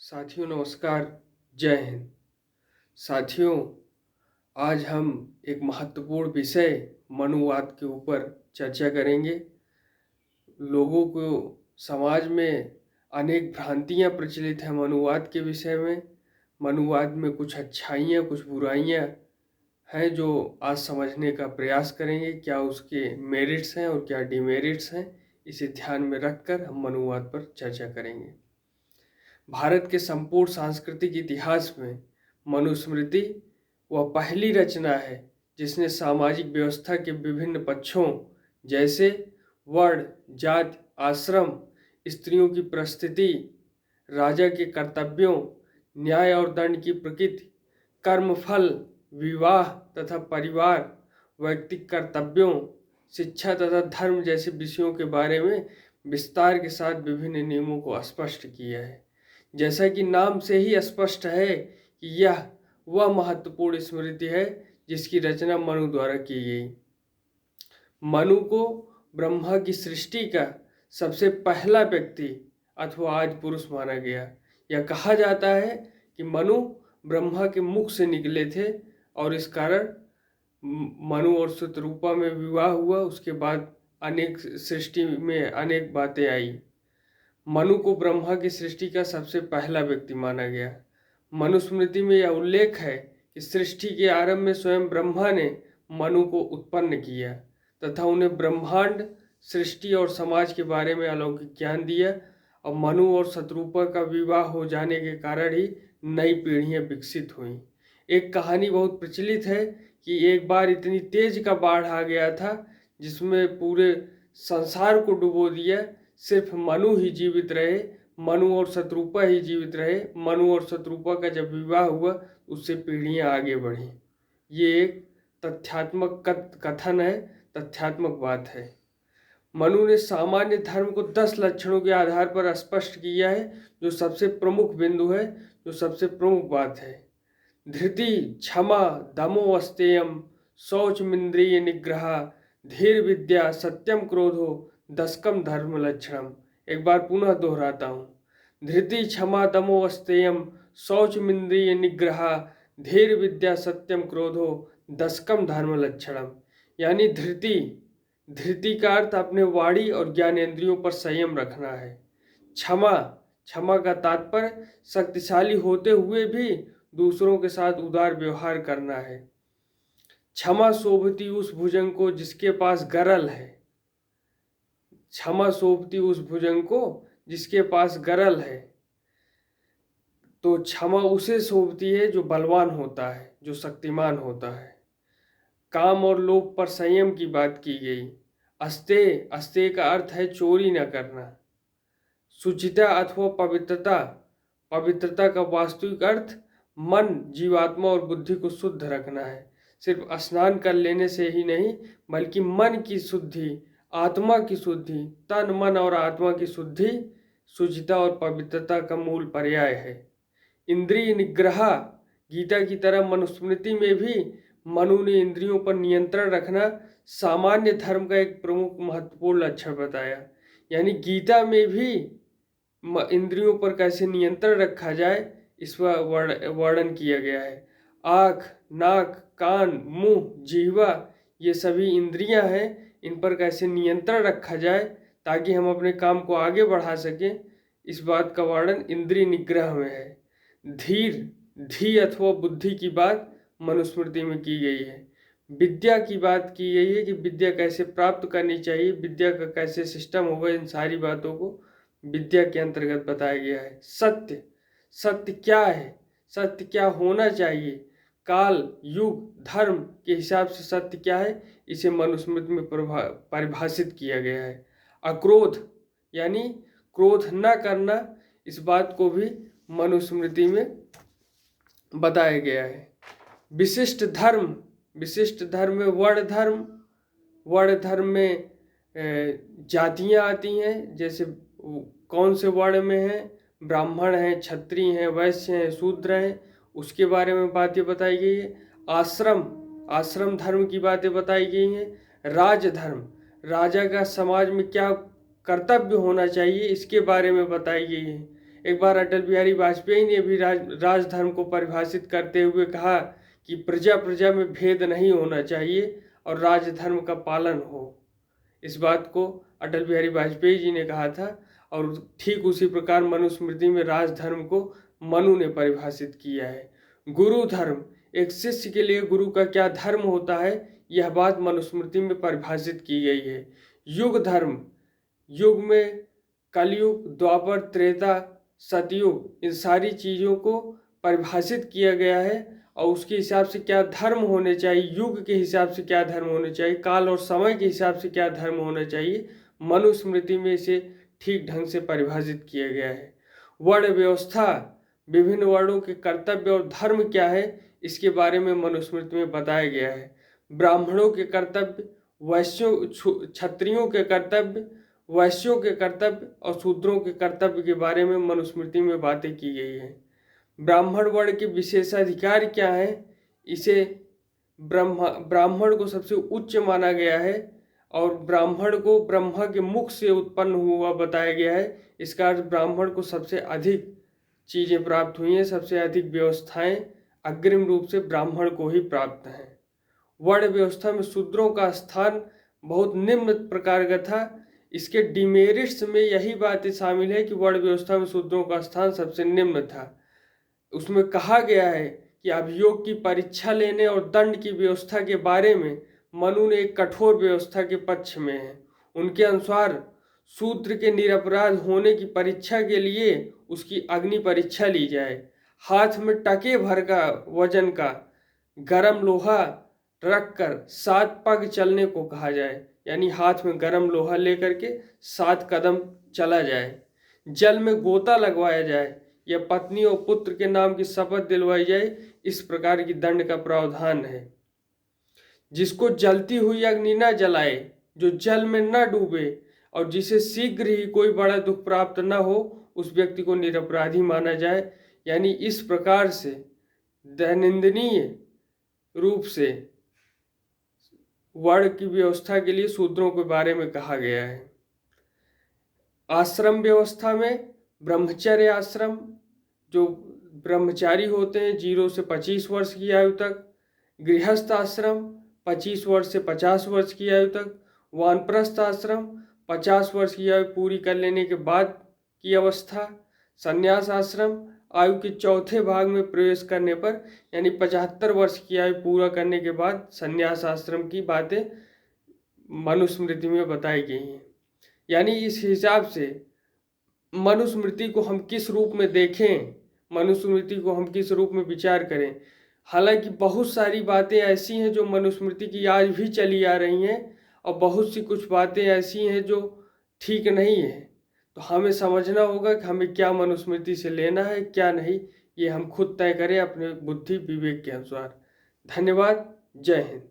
साथियों नमस्कार, जय हिंद। साथियों, आज हम एक महत्वपूर्ण विषय मनुवाद के ऊपर चर्चा करेंगे। लोगों को समाज में अनेक भ्रांतियां प्रचलित हैं मनुवाद के विषय में। मनुवाद में कुछ अच्छाइयाँ कुछ बुराइयां हैं जो आज समझने का प्रयास करेंगे। क्या उसके मेरिट्स हैं और क्या डिमेरिट्स हैं, इसे ध्यान में रखकर हम मनुवाद पर चर्चा करेंगे। भारत के संपूर्ण सांस्कृतिक इतिहास में मनुस्मृति वह पहली रचना है जिसने सामाजिक व्यवस्था के विभिन्न पक्षों जैसे वर्ण, जाति, आश्रम, स्त्रियों की परिस्थिति, राजा के कर्तव्यों, न्याय और दंड की प्रकृति, कर्मफल, विवाह तथा परिवार, व्यक्तिगत कर्तव्यों, शिक्षा तथा धर्म जैसे विषयों के बारे में विस्तार के साथ विभिन्न नियमों को स्पष्ट किया है। जैसा कि नाम से ही स्पष्ट है कि यह वह महत्वपूर्ण स्मृति है जिसकी रचना मनु द्वारा की गई। मनु को ब्रह्मा की सृष्टि का सबसे पहला व्यक्ति अथवा आज पुरुष माना गया। यह कहा जाता है कि मनु ब्रह्मा के मुख से निकले थे और इस कारण मनु और शतरूपा में विवाह हुआ। उसके बाद अनेक सृष्टि में अनेक बातें आई। मनु को ब्रह्मा की सृष्टि का सबसे पहला व्यक्ति माना गया। मनुस्मृति में यह उल्लेख है कि सृष्टि के आरंभ में स्वयं ब्रह्मा ने मनु को उत्पन्न किया तथा उन्हें ब्रह्मांड, सृष्टि और समाज के बारे में अलौकिक ज्ञान दिया। और मनु और शतरूपा का विवाह हो जाने के कारण ही नई पीढ़ियां विकसित हुईं। एक कहानी बहुत प्रचलित है कि एक बार इतनी तेज का बाढ़ आ गया था जिसमें पूरे संसार को डुबो दिया। सिर्फ मनु ही जीवित रहे, मनु और शतरूपा ही जीवित रहे। मनु और शतरूपा का जब विवाह हुआ उससे पीढ़ियां आगे बढ़ी। ये एक तथ्यात्मक कथन है, तथ्यात्मक बात है। मनु ने सामान्य धर्म को 10 लक्षणों के आधार पर स्पष्ट किया है, जो सबसे प्रमुख बिंदु है, जो सबसे प्रमुख बात है। धृति, क्षमा, दमो अस्तेयम, शौचमिंद्रिय निग्रह, धीर विद्या, सत्यम क्रोधो, दशकम धर्म लक्षणम। एक बार पुनः दोहराता हूँ। धृति, क्षमा, दमो अस्तेयम, शौचमिंद्रिय निग्रह, धीर विद्या, सत्यम क्रोधो, दशकम धर्म लक्षणम। यानी धृति का अर्थ अपने वाणी और ज्ञानेंद्रियों पर संयम रखना है। क्षमा का तात्पर्य शक्तिशाली होते हुए भी दूसरों के साथ उदार व्यवहार करना है। क्षमा शोभती उस भुजंग को जिसके पास गरल है। क्षमा शोभती उस भुजंग को जिसके पास गरल है। तो क्षमा उसे शोभती है जो बलवान होता है, जो शक्तिमान होता है। काम और लोभ पर संयम की बात की गई। अस्तेय का अर्थ है चोरी न करना। शुचिता अथवा पवित्रता का वास्तविक अर्थ मन, जीवात्मा और बुद्धि को शुद्ध रखना है। सिर्फ स्नान कर लेने से ही नहीं, बल्कि मन की शुद्धि, आत्मा की शुद्धि, तन, मन और आत्मा की शुद्धि शुचिता और पवित्रता का मूल पर्याय है। इंद्रिय निग्रह, गीता की तरह मनुस्मृति में भी मनु ने इंद्रियों पर नियंत्रण रखना सामान्य धर्म का एक प्रमुख महत्वपूर्ण लक्षण बताया। यानी गीता में भी इंद्रियों पर कैसे नियंत्रण रखा जाए इसका वर्णन किया गया है। आँख, नाक, कान, मुंह, जिह्वा, ये सभी इंद्रियां हैं। इन पर कैसे नियंत्रण रखा जाए ताकि हम अपने काम को आगे बढ़ा सकें, इस बात का वर्णन इंद्रिय निग्रह में है। धी अथवा बुद्धि की बात मनुस्मृति में की गई है। विद्या की बात की गई है कि विद्या कैसे प्राप्त करनी चाहिए, विद्या का कैसे सिस्टम होगा, इन सारी बातों को विद्या के अंतर्गत बताया गया है। सत्य क्या है, सत्य क्या होना चाहिए, काल, युग, धर्म के हिसाब से सत्य क्या है, इसे मनुस्मृति में परिभाषित किया गया है। अक्रोध यानी क्रोध न करना, इस बात को भी मनुस्मृति में बताया गया है। विशिष्ट धर्म में वर्ण धर्म में जातियां आती हैं, जैसे कौन से वर्ण में हैं, ब्राह्मण हैं, क्षत्रिय हैं, वैश्य हैं, शूद्र हैं, उसके बारे में बातें बताई गई है। आश्रम धर्म की बातें बताई गई हैं। राजधर्म, राजा का समाज में क्या कर्तव्य होना चाहिए, इसके बारे में बताई गई है। एक बार अटल बिहारी वाजपेयी ने भी राजधर्म को परिभाषित करते हुए कहा कि प्रजा प्रजा में भेद नहीं होना चाहिए और राजधर्म का पालन हो। इस बात को अटल बिहारी वाजपेयी जी ने कहा था और ठीक उसी प्रकार मनुस्मृति में राजधर्म को मनु ने परिभाषित किया है। गुरु धर्म, एक शिष्य के लिए गुरु का क्या धर्म होता है, यह बात मनुस्मृति में परिभाषित की गई है। युग धर्म, युग में कलयुग, द्वापर, त्रेता, सतयुग, इन सारी चीज़ों को परिभाषित किया गया है और उसके हिसाब से क्या धर्म होने चाहिए, युग के हिसाब से क्या धर्म होने चाहिए, काल और समय के हिसाब से क्या धर्म होना चाहिए, मनुस्मृति में इसे ठीक ढंग से परिभाषित किया गया है। वर्ण व्यवस्था, विभिन्न वर्णों के कर्तव्य और धर्म क्या है, इसके बारे में मनुस्मृति में बताया गया है। ब्राह्मणों के कर्तव्य, वैश्यों, क्षत्रियों के कर्तव्य, वैश्यों के कर्तव्य और शूद्रों के कर्तव्य के बारे में मनुस्मृति में बातें की गई है। ब्राह्मण वर्ण के विशेषाधिकार क्या है, इसे ब्राह्मण को सबसे उच्च माना गया है और ब्राह्मण को ब्रह्मा के मुख से उत्पन्न हुआ बताया गया है। इसका अर्थ ब्राह्मण को सबसे अधिक चीज़ें प्राप्त हुई हैं, सबसे अधिक व्यवस्थाएं अग्रिम रूप से ब्राह्मण को ही प्राप्त हैं। वर्ण व्यवस्था में शूद्रों का स्थान बहुत निम्न प्रकार का था। इसके डिमेरिट्स में यही बातें शामिल है कि वर्ण व्यवस्था में शूद्रों का स्थान सबसे निम्न था। उसमें कहा गया है कि अभियोग की परीक्षा लेने और दंड की व्यवस्था के बारे में मनु ने एक कठोर व्यवस्था के पक्ष में है। उनके अनुसार शूद्र के निरपराध होने की परीक्षा के लिए उसकी अग्नि परीक्षा ली जाए। हाथ में टके भर का वजन का गरम लोहा रखकर 7 पग चलने को कहा जाए, यानी हाथ में गरम लोहा लेकर के 7 कदम चला जाए। जल में गोता लगवाया जाए या पत्नी और पुत्र के नाम की शपथ दिलवाई जाए। इस प्रकार की दंड का प्रावधान है। जिसको जलती हुई अग्नि न जलाए, जो जल में न डूबे और जिसे शीघ्र ही कोई बड़ा दुख प्राप्त न हो, उस व्यक्ति को निरपराधी माना जाए। यानी इस प्रकार से दैनंदिनीय रूप से वर्ण की व्यवस्था के लिए शूद्रों के बारे में कहा गया है। आश्रम व्यवस्था में ब्रह्मचर्य आश्रम, जो ब्रह्मचारी होते हैं 0 से 25 वर्ष की आयु तक, गृहस्थ आश्रम 25 वर्ष से 50 वर्ष की आयु तक, वानप्रस्थ आश्रम 50 वर्ष की आयु पूरी कर लेने के बाद की अवस्था, संन्यास आश्रम आयु के चौथे भाग में प्रवेश करने पर, यानी 75 वर्ष की आयु पूरा करने के बाद संन्यास आश्रम की बातें मनुस्मृति में बताई गई हैं। यानी इस हिसाब से मनुस्मृति को हम किस रूप में देखें, मनुस्मृति को हम किस रूप में विचार करें। हालांकि बहुत सारी बातें ऐसी हैं जो मनुस्मृति की आज भी चली आ रही हैं और बहुत सी कुछ बातें ऐसी हैं जो ठीक नहीं है। तो हमें समझना होगा कि हमें क्या मनुस्मृति से लेना है, क्या नहीं, ये हम खुद तय करें अपने बुद्धि विवेक के अनुसार। धन्यवाद। जय हिंद।